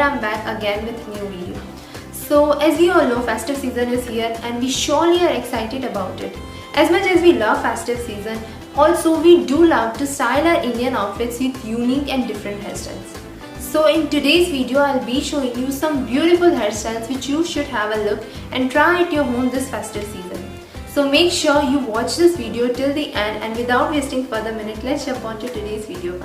I'm back again with a new video. So as we all know, festive season is here and we surely are excited about it. As much as we love festive season, also we do love to style our Indian outfits with unique and different hairstyles. So in today's video, I'll be showing you some beautiful hairstyles which you should have a look and try at your home this festive season. So make sure you watch this video till the end, and without wasting further minute, let's jump on to today's video.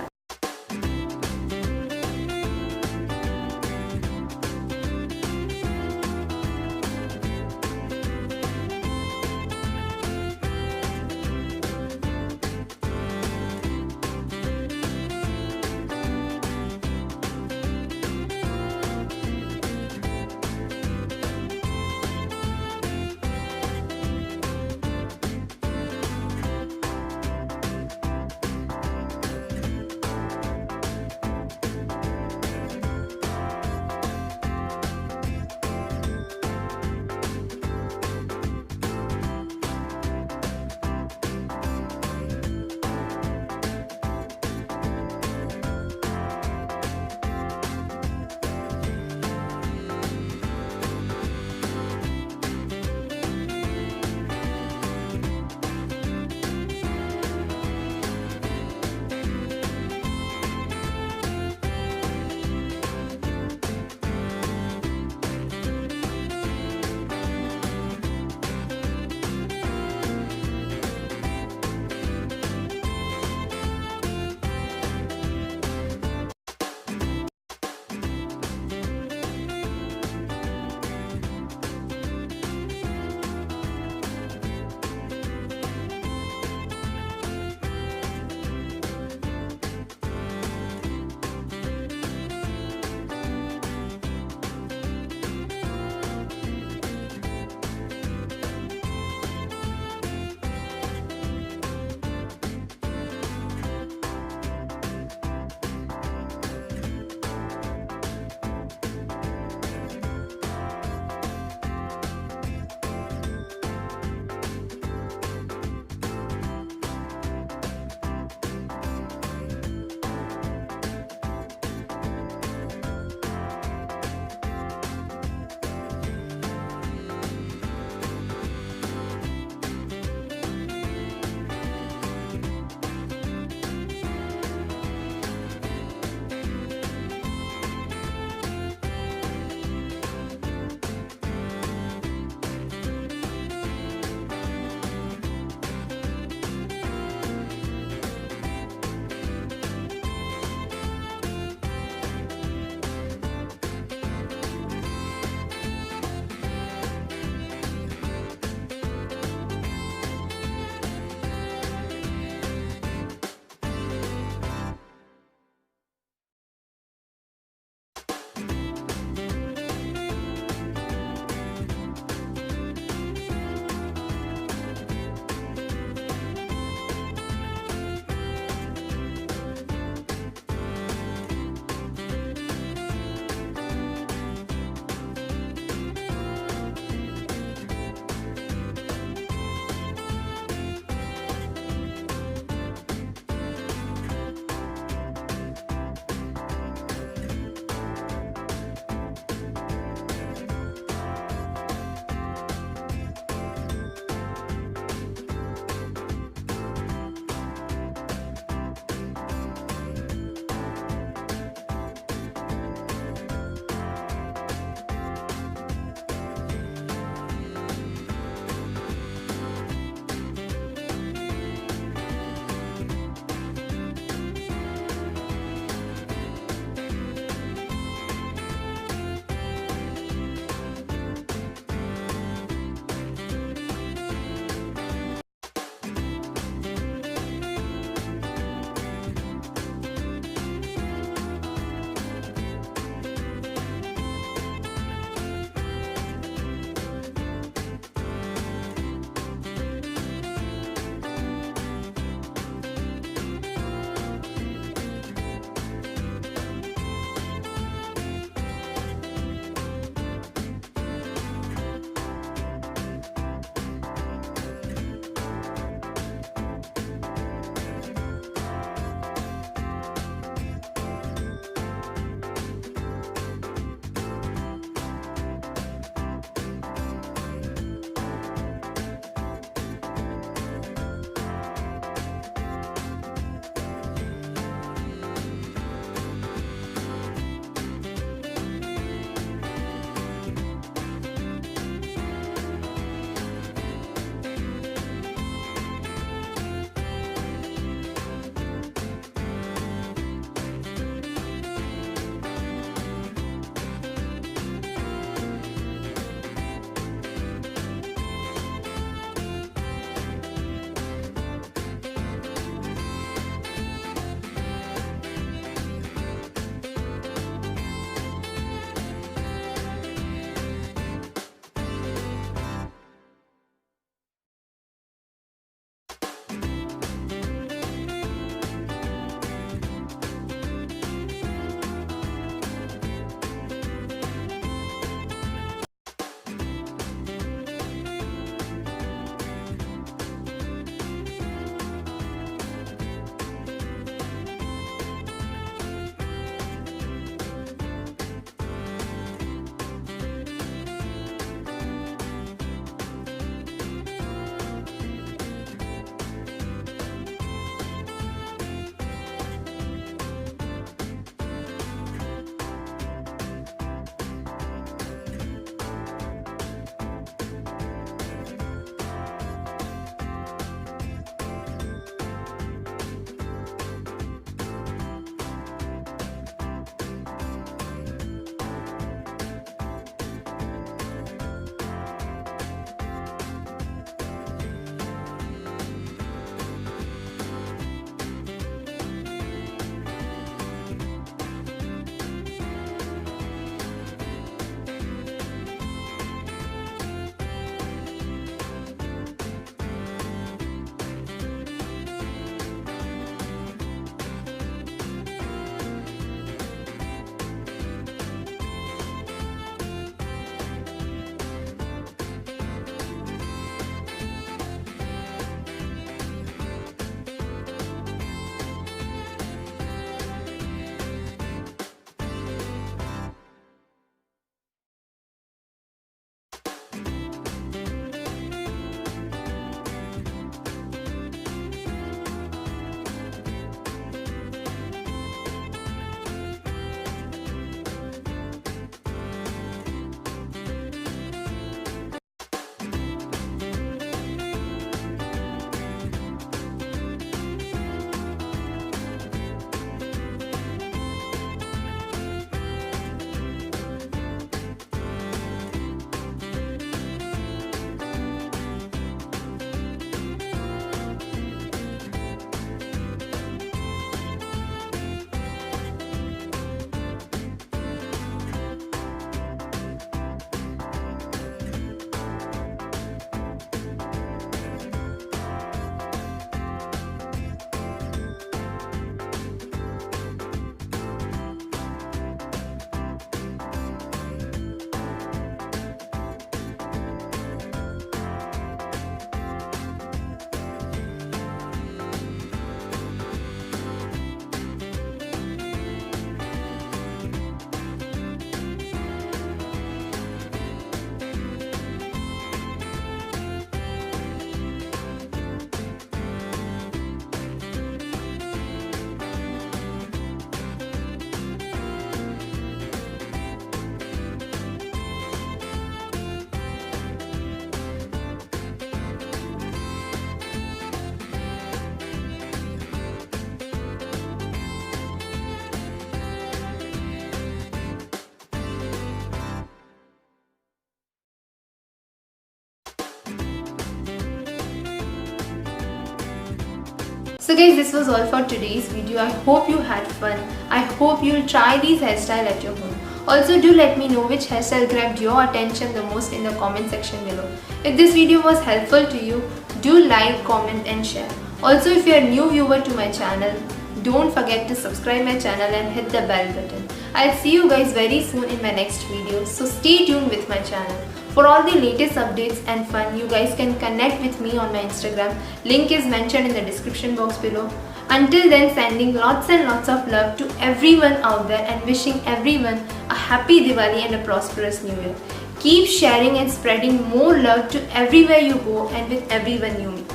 So guys, this was all for today's video. I hope you had fun. I hope you'll try these hairstyle at your home. Also, do let me know which hairstyle grabbed your attention the most in the comment section below. If this video was helpful to you, do like, comment and share. Also, if you are a new viewer to my channel, don't forget to subscribe my channel and hit the bell button. I'll see you guys very soon in my next video, so stay tuned with my channel. For all the latest updates and fun, you guys can connect with me on my Instagram. Link is mentioned in the description box below. Until then, sending lots and lots of love to everyone out there and wishing everyone a happy Diwali and a prosperous new year. Keep sharing and spreading more love to everywhere you go and with everyone you meet.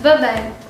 Bye bye.